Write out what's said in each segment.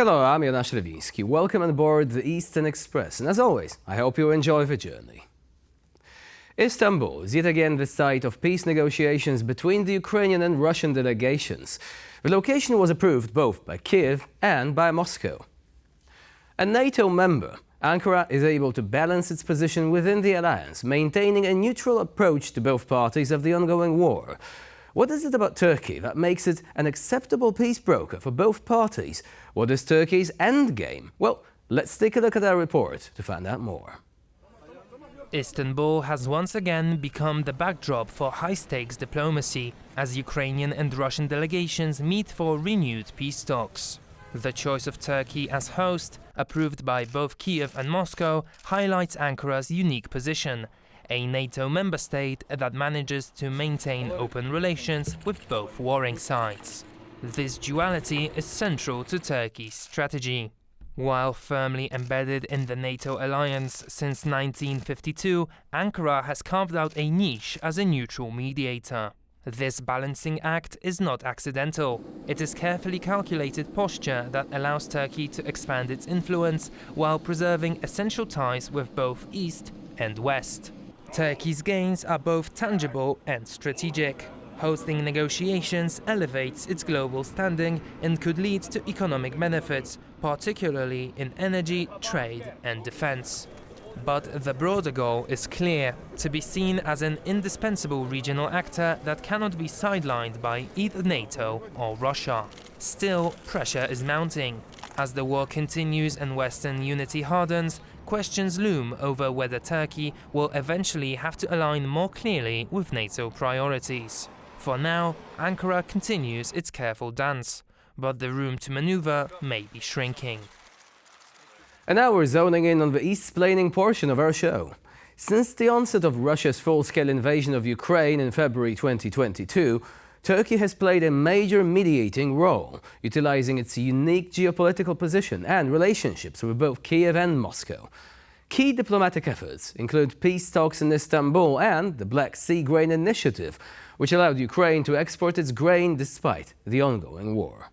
Hello, I'm Jonasz Lewiński. Welcome on board the Eastern Express, and as always, I hope you enjoy the journey. Istanbul is yet again the site of peace negotiations between the Ukrainian and Russian delegations. The location was approved both by Kyiv and by Moscow. A NATO member, Ankara is able to balance its position within the alliance, maintaining a neutral approach to both parties of the ongoing war. What is it about Turkey that makes it an acceptable peace broker for both parties? What is Turkey's endgame? Well, let's take a look at our report to find out more. Istanbul has once again become the backdrop for high-stakes diplomacy as Ukrainian and Russian delegations meet for renewed peace talks. The choice of Turkey as host, approved by both Kyiv and Moscow, highlights Ankara's unique position, a NATO member state that manages to maintain open relations with both warring sides. This duality is central to Turkey's strategy. While firmly embedded in the NATO alliance since 1952, Ankara has carved out a niche as a neutral mediator. This balancing act is not accidental. It is carefully calculated posture that allows Turkey to expand its influence while preserving essential ties with both East and West. Turkey's gains are both tangible and strategic. Hosting negotiations elevates its global standing and could lead to economic benefits, particularly in energy, trade and defense. But the broader goal is clear: to be seen as an indispensable regional actor that cannot be sidelined by either NATO or Russia. Still, pressure is mounting. As the war continues and Western unity hardens, questions loom over whether Turkey will eventually have to align more clearly with NATO priorities. For now, Ankara continues its careful dance, but the room to maneuver may be shrinking. And now we're zoning in on the East-splaining portion of our show. Since the onset of Russia's full-scale invasion of Ukraine in February 2022, Turkey has played a major mediating role, utilizing its unique geopolitical position and relationships with both Kyiv and Moscow. Key diplomatic efforts include peace talks in Istanbul and the Black Sea Grain Initiative, which allowed Ukraine to export its grain despite the ongoing war.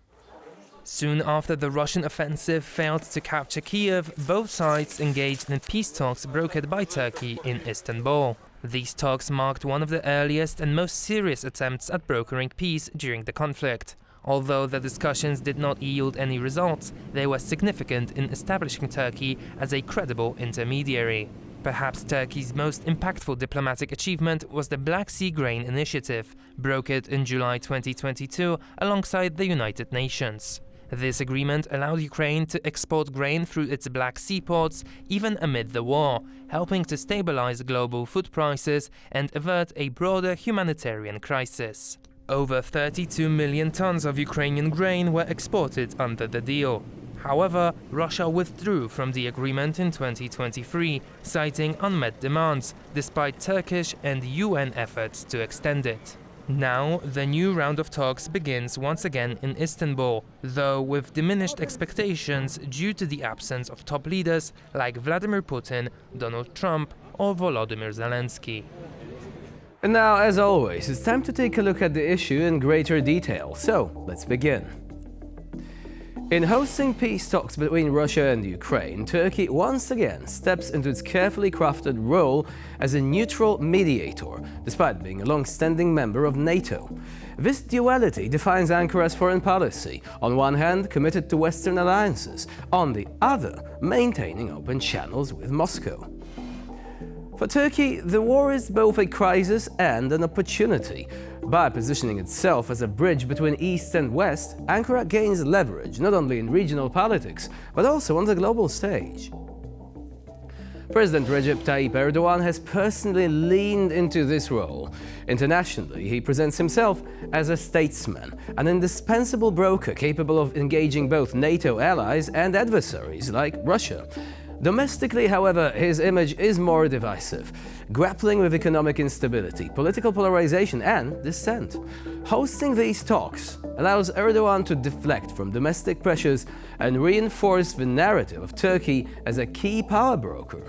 Soon after the Russian offensive failed to capture Kyiv, both sides engaged in peace talks brokered by Turkey in Istanbul. These talks marked one of the earliest and most serious attempts at brokering peace during the conflict. Although the discussions did not yield any results, they were significant in establishing Turkey as a credible intermediary. Perhaps Turkey's most impactful diplomatic achievement was the Black Sea Grain Initiative, brokered in July 2022 alongside the United Nations. This agreement allowed Ukraine to export grain through its Black Sea ports even amid the war, helping to stabilize global food prices and avert a broader humanitarian crisis. Over 32 million tons of Ukrainian grain were exported under the deal. However, Russia withdrew from the agreement in 2023, citing unmet demands, despite Turkish and UN efforts to extend it. Now, the new round of talks begins once again in Istanbul, though with diminished expectations due to the absence of top leaders like Vladimir Putin, Donald Trump or Volodymyr Zelensky. And now, as always, it's time to take a look at the issue in greater detail. So, let's begin. In hosting peace talks between Russia and Ukraine, Turkey once again steps into its carefully crafted role as a neutral mediator, despite being a long-standing member of NATO. This duality defines Ankara's foreign policy, on one hand committed to Western alliances, on the other maintaining open channels with Moscow. For Turkey, the war is both a crisis and an opportunity. By positioning itself as a bridge between East and West, Ankara gains leverage not only in regional politics, but also on the global stage. President Recep Tayyip Erdogan has personally leaned into this role. Internationally, he presents himself as a statesman, an indispensable broker capable of engaging both NATO allies and adversaries like Russia. Domestically, however, his image is more divisive, grappling with economic instability, political polarization and dissent. Hosting these talks allows Erdogan to deflect from domestic pressures and reinforce the narrative of Turkey as a key power broker.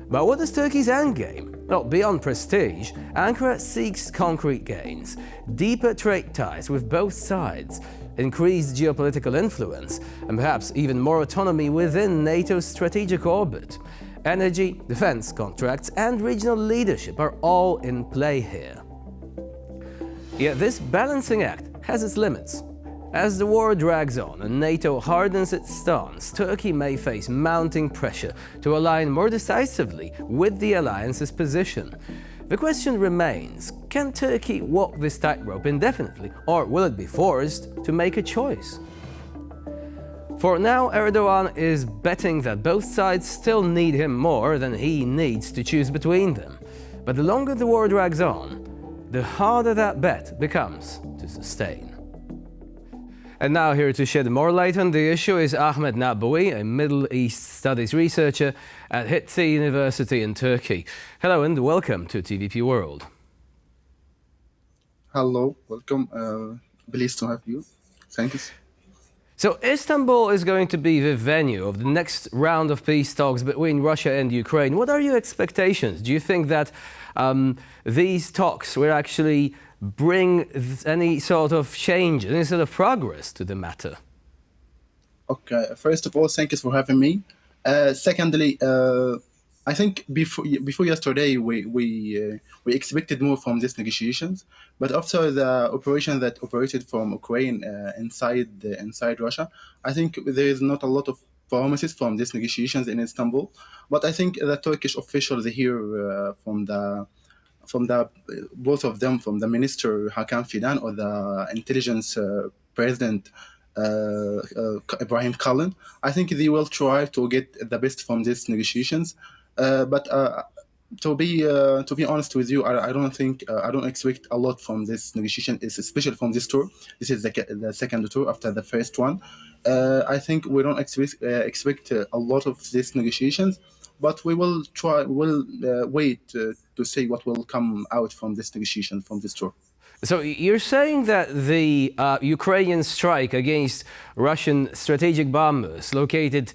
But what is Turkey's endgame? Well, beyond prestige, Ankara seeks concrete gains, deeper trade ties with both sides, increased geopolitical influence, and perhaps even more autonomy within NATO's strategic orbit. Energy, defense contracts, and regional leadership are all in play here. Yet this balancing act has its limits. As the war drags on and NATO hardens its stance, Turkey may face mounting pressure to align more decisively with the alliance's position. The question remains, can Turkey walk this tightrope indefinitely, or will it be forced to make a choice? For now, Erdogan is betting that both sides still need him more than he needs to choose between them. But the longer the war drags on, the harder that bet becomes to sustain. And now here to shed more light on the issue is Ahmet Naboui, a Middle East Studies researcher at Hitsi University in Turkey. Hello and welcome to TVP World. Hello, welcome. Pleased to have you. Thank you. So Istanbul is going to be the venue of the next round of peace talks between Russia and Ukraine. What are your expectations? Do you think that these talks will actually bring any sort of change, any sort of progress to the matter? Okay, first of all, thank you for having me. Secondly, I think before yesterday we expected more from these negotiations, but after the operation that operated from Ukraine inside Russia, I think there is not a lot of promises from these negotiations in Istanbul. But I think the Turkish officials here from both of them, from the minister Hakan Fidan or the intelligence president Ibrahim Kalin, I think they will try to get the best from these negotiations. But to be honest with you, I don't expect a lot from this negotiation, especially from this tour. This is the second tour after the first one. I think we don't expect a lot of these negotiations, but we will try. We'll wait to see what will come out from this negotiation, from this tour. So you're saying that the Ukrainian strike against Russian strategic bombers located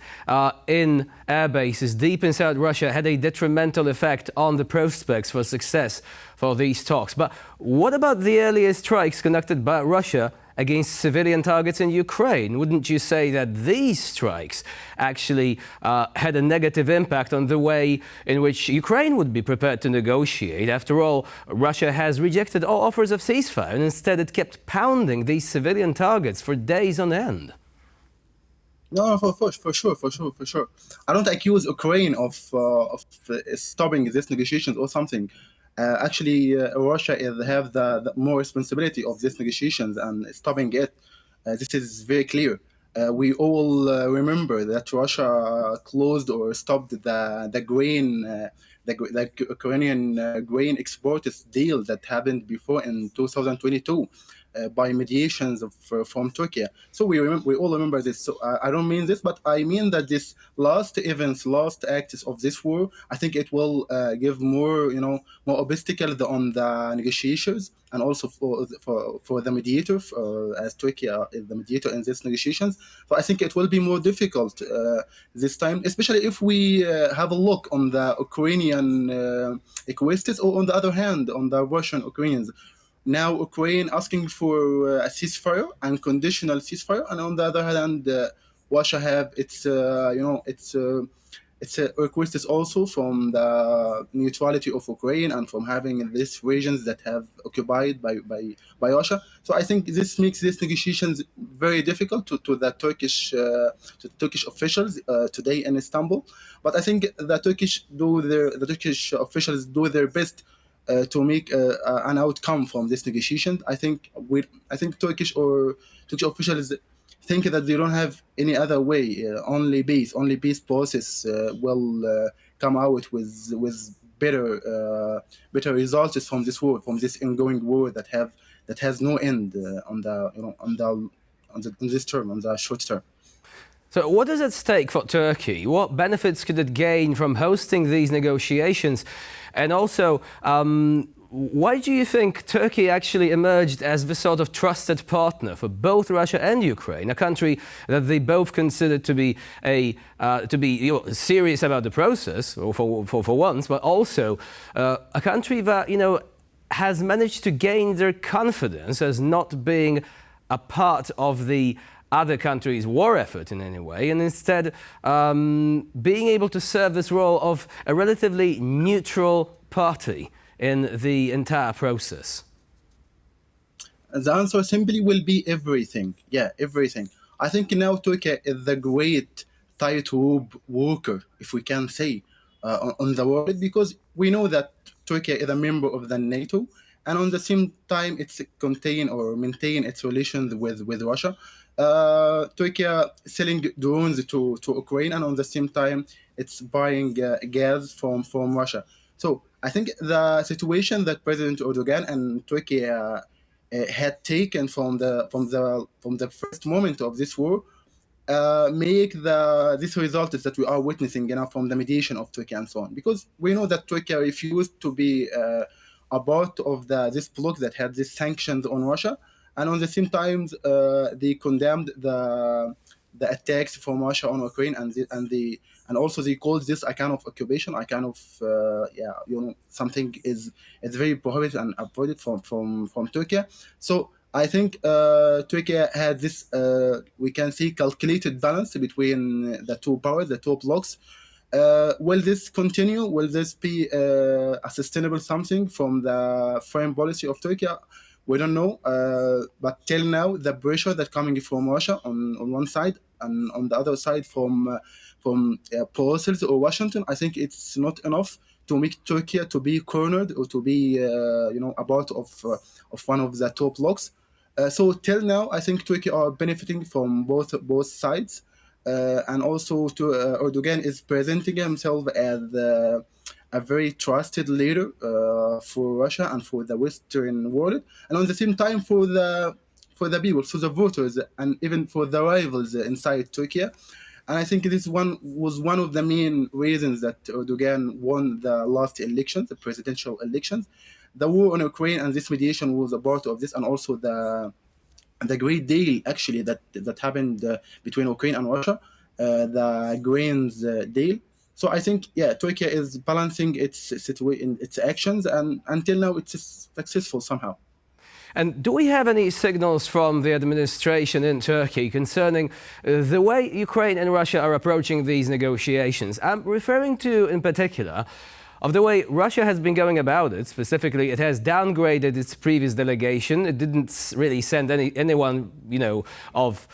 in air bases deep inside Russia had a detrimental effect on the prospects for success for these talks. But what about the earlier strikes conducted by Russia against civilian targets in Ukraine? Wouldn't you say that these strikes actually had a negative impact on the way in which Ukraine would be prepared to negotiate? After all, Russia has rejected all offers of ceasefire, and instead it kept pounding these civilian targets for days on end. No, for sure. I don't accuse Ukraine of stopping these negotiations or something. Actually, Russia have the more responsibility of these negotiations and stopping it. This is very clear. We all remember that Russia closed or stopped the grain, the Ukrainian grain exporters deal that happened before in 2022. By mediations from Turkey. So we all remember this. So I don't mean this, but I mean that this last acts of this war, I think it will give more obstacles on the negotiations, and also for the mediator, as Turkey is the mediator in these negotiations. So I think it will be more difficult this time, especially if we have a look on the Ukrainian requests, or on the other hand, on the Russian Ukrainians. Now Ukraine asking for a ceasefire, unconditional ceasefire, and on the other hand, Russia have its requests also from the neutrality of Ukraine and from having these regions that have occupied by Russia. So I think this makes these negotiations very difficult to the Turkish officials today in Istanbul. But I think the Turkish officials do their best to make an outcome from this negotiation. I think Turkish officials think that they don't have any other way. Only peace process will come out with better results from this war, from this ongoing war that has no end on this term, on the short term. So what is at stake for Turkey? What benefits could it gain from hosting these negotiations? And also, why do you think Turkey actually emerged as the sort of trusted partner for both Russia and Ukraine, a country that they both considered to be serious about the process, or for once, but also a country that has managed to gain their confidence as not being a part of the other countries' war effort in any way, and instead being able to serve this role of a relatively neutral party in the entire process? The answer simply will be everything. Yeah, everything. I think now Turkey is the great tightrope walker, if we can say, on the world, because we know that Turkey is a member of the NATO, and on the same time, it's contain or maintain its relations with Russia. Turkey selling drones to Ukraine, and on the same time, it's buying gas from Russia. So I think the situation that President Erdogan and Turkey had taken from the first moment of this war make this result is that we are witnessing from the mediation of Turkey and so on, because we know that Turkey refused to be a part of this bloc that had these sanctions on Russia, and on the same time they condemned the attacks from Russia on Ukraine, and also they called this a kind of occupation, a kind of something is very prohibited and avoided from Turkey. So I think Turkey had this we can see calculated balance between the two powers, the two blocks. Will this continue? Will this be a sustainable something from the foreign policy of Turkey? We don't know. But till now, the pressure that coming from Russia on one side and on the other side from Brussels or Washington, I think it's not enough to make Turkey to be cornered or to be a part of one of the top blocks. So till now, I think Turkey are benefiting from both sides, and also Erdogan is presenting himself as a very trusted leader for Russia and for the Western world, and on the same time for the people, for the voters, and even for the rivals inside Turkey. And I think this was one of the main reasons that Erdogan won the last elections, the presidential elections. The war on Ukraine and this mediation was a part of this, and also the great deal actually that happened between Ukraine and Russia, the grains deal. So I think Turkey is balancing its situation, its actions, and until now it's successful somehow. And do we have any signals from the administration in Turkey concerning the way Ukraine and Russia are approaching these negotiations? I'm referring to, in particular, of the way Russia has been going about it. Specifically, it has downgraded its previous delegation. It didn't really send anyone, of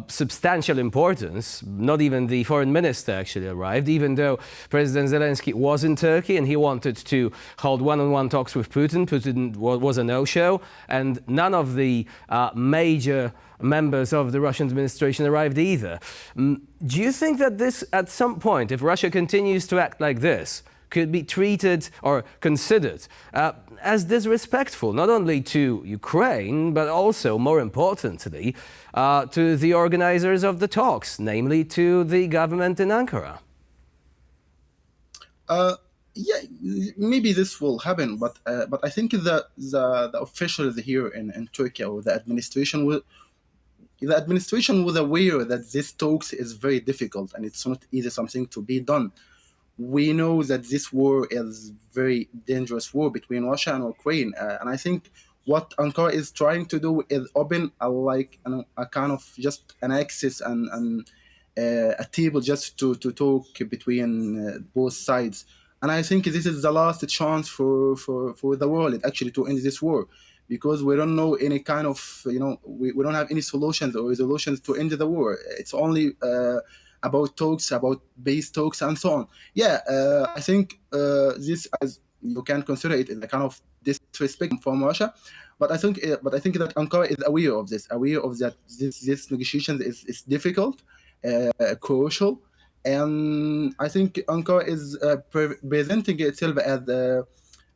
substantial importance. Not even the foreign minister actually arrived, even though President Zelensky was in Turkey and he wanted to hold one-on-one talks with Putin. Putin was a no-show, and none of the major members of the Russian administration arrived either. Do you think that this, at some point, if Russia continues to act like this, could be treated or considered as disrespectful, not only to Ukraine, but also, more importantly, to the organizers of the talks, namely to the government in Ankara? Maybe this will happen, but I think the officials here in Turkey, or the administration was aware that this talks is very difficult and it's not easy something to be done. We know that this war is very dangerous war between Russia and Ukraine, and I think what Ankara is trying to do is open a kind of just an access and a table just to talk between both sides. And I think this is the last chance for the world actually to end this war, because we don't know any kind of we don't have any solutions or resolutions to end the war. It's only about talks, about base talks, and so on. I think this, as you can consider it, is a kind of disrespect from Russia. But I think that Ankara is aware of that this negotiation is difficult, crucial, and I think Ankara is presenting itself as a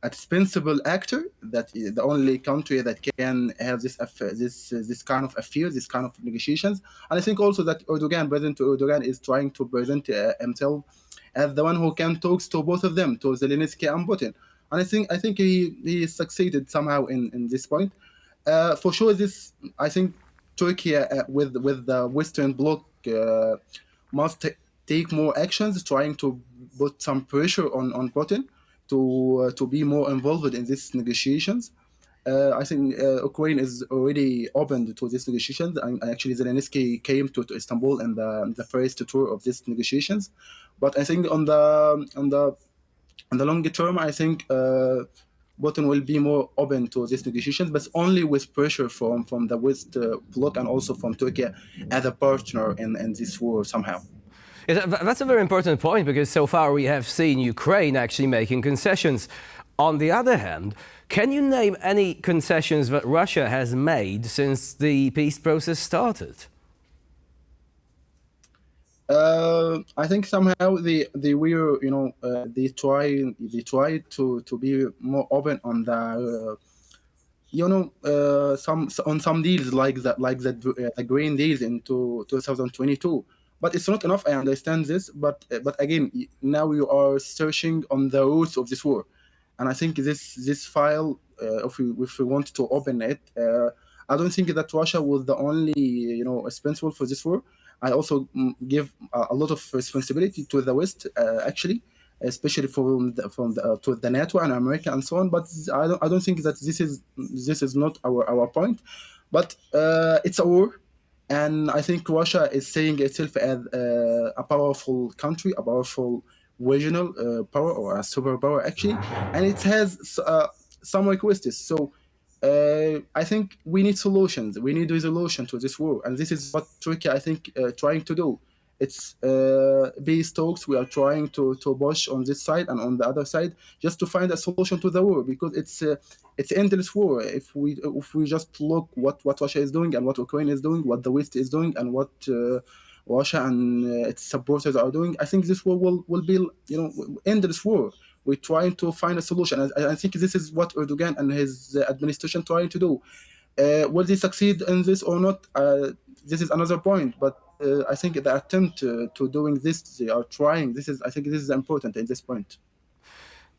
dispensable actor, that is the only country that can have this kind of affair, this kind of negotiations. And I think also that President Erdogan is trying to present himself as the one who can talk to both of them, to Zelensky and Putin. And I think he succeeded somehow in this point. For sure, I think Turkey with the Western Bloc must take more actions, trying to put some pressure on Putin to be more involved in these negotiations. I think Ukraine is already open to these negotiations, and actually Zelensky came to Istanbul in the first tour of these negotiations. But I think on the longer term, I think Putin will be more open to these negotiations, but only with pressure from the West bloc and also from Turkey as a partner in this war somehow. Yeah, that's a very important point because so far we have seen Ukraine actually making concessions. On the other hand, can you name any concessions that Russia has made since the peace process started? I think somehow they were they tried to be more open on the some on some deals like the grain deals into 2022, but it's not enough. I understand this, but again, now you are searching on the roots of this war, and I think this file, if we want to open it, I don't think that Russia was the only responsible for this war. I also give a lot of responsibility to the West, actually, especially to the NATO and America and so on. But I don't think that this is not our point. But it's a war, and I think Russia is saying itself as a powerful country, a powerful regional power or a superpower actually, and it has some requests. So I think we need solutions. We need resolution to this war, and this is what Turkey, I think, trying to do. It's peace talks. We are trying to push on this side and on the other side just to find a solution to the war, because it's endless war. If we just look what Russia is doing and what Ukraine is doing, what the West is doing, and what Russia and its supporters are doing, I think this war will be endless war. We're trying to find a solution. I think this is what Erdogan and his administration trying to do. Will they succeed in this or not? This is another point. But I think the attempt to doing this, they are trying. I think this is important at this point.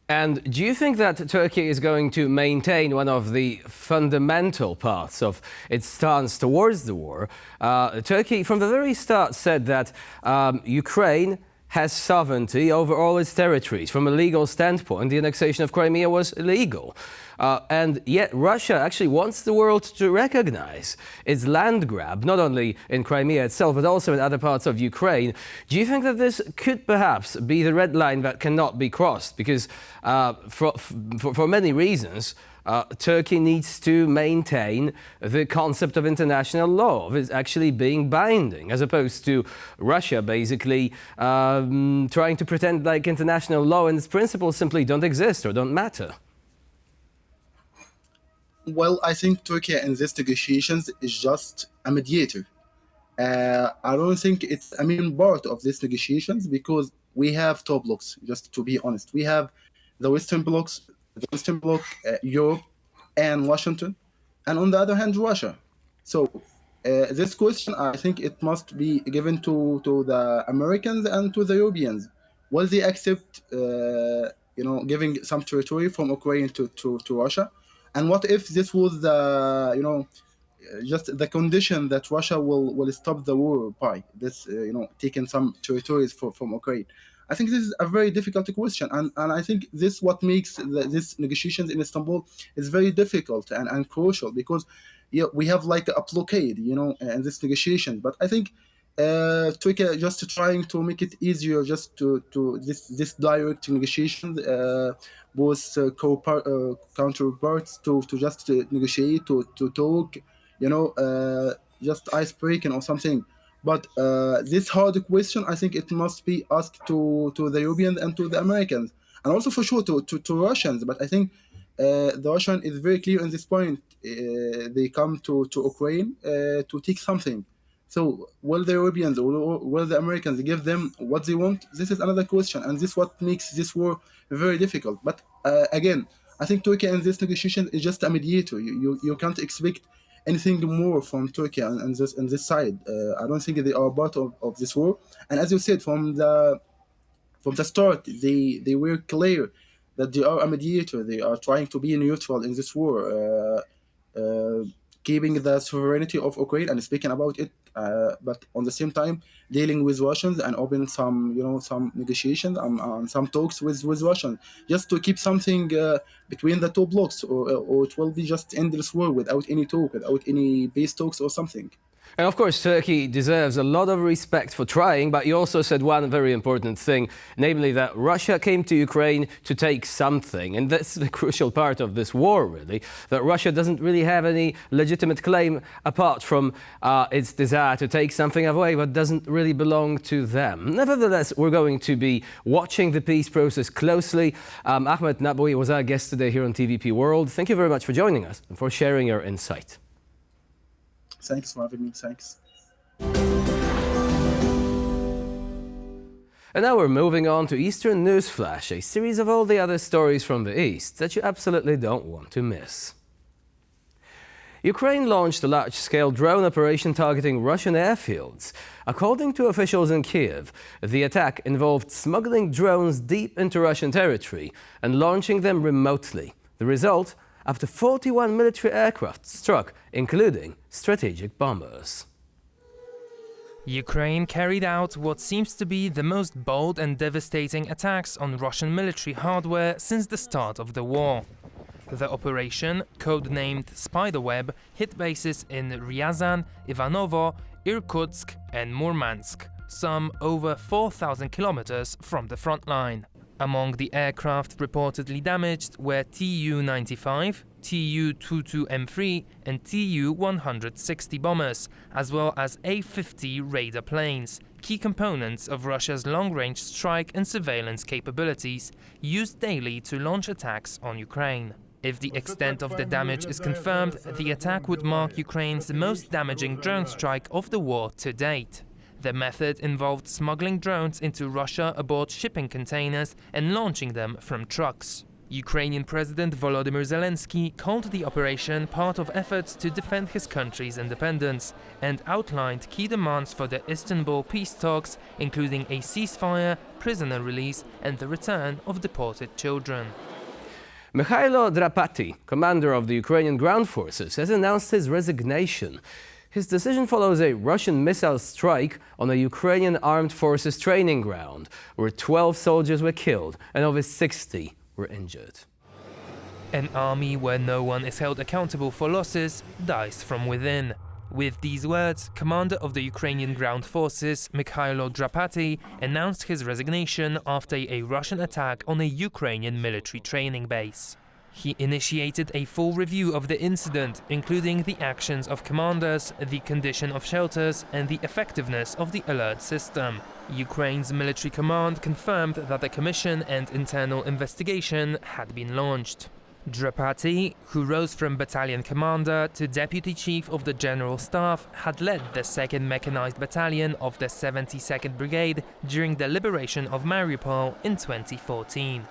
And do you think that Turkey is going to maintain one of the fundamental parts of its stance towards the war? Turkey, from the very start, said that Ukraine has sovereignty over all its territories. From a legal standpoint, the annexation of Crimea was illegal. And yet Russia actually wants the world to recognize its land grab, not only in Crimea itself, but also in other parts of Ukraine. Do you think that this could perhaps be the red line that cannot be crossed? Because for many reasons, Turkey needs to maintain the concept of international law, of it actually being binding, as opposed to Russia basically trying to pretend like international law and its principles simply don't exist or don't matter. Well, I think Turkey in these negotiations is just a mediator. I don't think it's a main part of these negotiations, because we have two blocks. Just to be honest, we have the Western bloc, Europe, and Washington, and on the other hand, Russia. So this question, I think, it must be given to the Americans and to the Europeans. Will they accept, giving some territory from Ukraine to Russia? And what if this was just the condition that Russia will stop the war by this, taking some territories from Ukraine? I think this is a very difficult question, and I think this what makes these negotiations in Istanbul is very difficult and crucial, because we have like a blockade, in this negotiation. But I think Turkey just trying to make it easier, just to this direct negotiation, both counterparts to just negotiate, to talk, just ice breaking or something. But this hard question, I think it must be asked to the Europeans and to the Americans, and also for sure to Russians. But I think the Russian is very clear in this point. They come to Ukraine to take something. So will the Europeans or will the Americans give them what they want? This is another question, and this is what makes this war very difficult. But again, I think Turkey in this negotiation is just a mediator. You can't expect anything more from Turkey on this side. I don't think they are part of this war. And as you said, from the start, they were clear that they are a mediator. They are trying to be neutral in this war. keeping the sovereignty of Ukraine and speaking about it, but on the same time dealing with Russians and open some, some negotiations and some talks with Russian, just to keep something between the two blocks, or it will be just endless war without any talk, without any peace talks or something. And of course, Turkey deserves a lot of respect for trying, but you also said one very important thing, namely that Russia came to Ukraine to take something. And that's the crucial part of this war, really, that Russia doesn't really have any legitimate claim apart from its desire to take something away, but doesn't really belong to them. Nevertheless, we're going to be watching the peace process closely. Ahmed Naboui was our guest today here on TVP World. Thank you very much for joining us and for sharing your insight. Thanks for having me. Thanks. And now we're moving on to Eastern Newsflash, a series of all the other stories from the East that you absolutely don't want to miss. Ukraine launched a large-scale drone operation targeting Russian airfields. According to officials in Kyiv, the attack involved smuggling drones deep into Russian territory and launching them remotely. The result? Up to 41 military aircraft struck, including strategic bombers. Ukraine carried out what seems to be the most bold and devastating attacks on Russian military hardware since the start of the war. The operation, codenamed Spiderweb, hit bases in Ryazan, Ivanovo, Irkutsk and Murmansk, some over 4,000 kilometers from the front line. Among the aircraft reportedly damaged were Tu-95, Tu-22M3 and Tu-160 bombers, as well as A-50 Raider planes, key components of Russia's long-range strike and surveillance capabilities, used daily to launch attacks on Ukraine. If the extent of the damage is confirmed, the attack would mark Ukraine's most damaging drone strike of the war to date. The method involved smuggling drones into Russia aboard shipping containers and launching them from trucks. Ukrainian President Volodymyr Zelensky called the operation part of efforts to defend his country's independence and outlined key demands for the Istanbul peace talks, including a ceasefire, prisoner release and the return of deported children. Mikhailo Drapati, commander of the Ukrainian ground forces, has announced his resignation. His decision follows a Russian missile strike on a Ukrainian armed forces training ground, where 12 soldiers were killed and over 60 were injured. An army where no one is held accountable for losses dies from within. With these words, commander of the Ukrainian ground forces, Mikhailo Drapati, announced his resignation after a Russian attack on a Ukrainian military training base. He initiated a full review of the incident, including the actions of commanders, the condition of shelters and the effectiveness of the alert system. Ukraine's military command confirmed that the commission and internal investigation had been launched. Drapati, who rose from battalion commander to deputy chief of the general staff, had led the 2nd Mechanized Battalion of the 72nd Brigade during the liberation of Mariupol in 2014.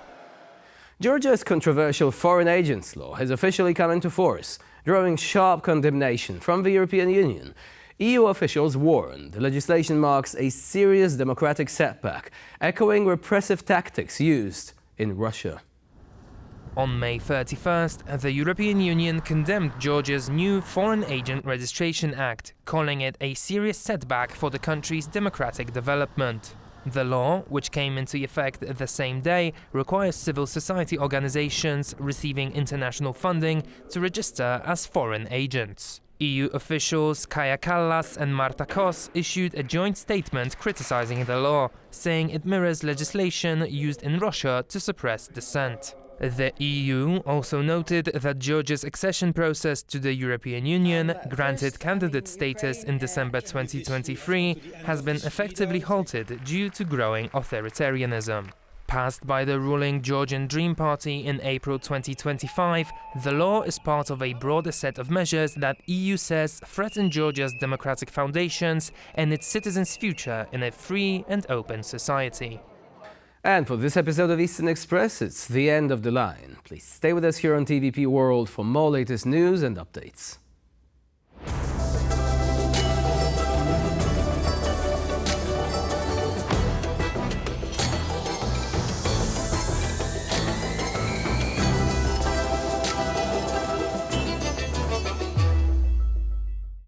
Georgia's controversial foreign agents law has officially come into force, drawing sharp condemnation from the European Union. EU officials warn the legislation marks a serious democratic setback, echoing repressive tactics used in Russia. On May 31st, the European Union condemned Georgia's new Foreign Agent Registration Act, calling it a serious setback for the country's democratic development. The law, which came into effect the same day, requires civil society organizations receiving international funding to register as foreign agents. EU officials Kaja Kallas and Marta Kos issued a joint statement criticizing the law, saying it mirrors legislation used in Russia to suppress dissent. The EU also noted that Georgia's accession process to the European Union, granted candidate status in December 2023, has been effectively halted due to growing authoritarianism. Passed by the ruling Georgian Dream Party in April 2025, the law is part of a broader set of measures that EU says threaten Georgia's democratic foundations and its citizens' future in a free and open society. And for this episode of Eastern Express, it's the end of the line. Please stay with us here on TVP World for more latest news and updates.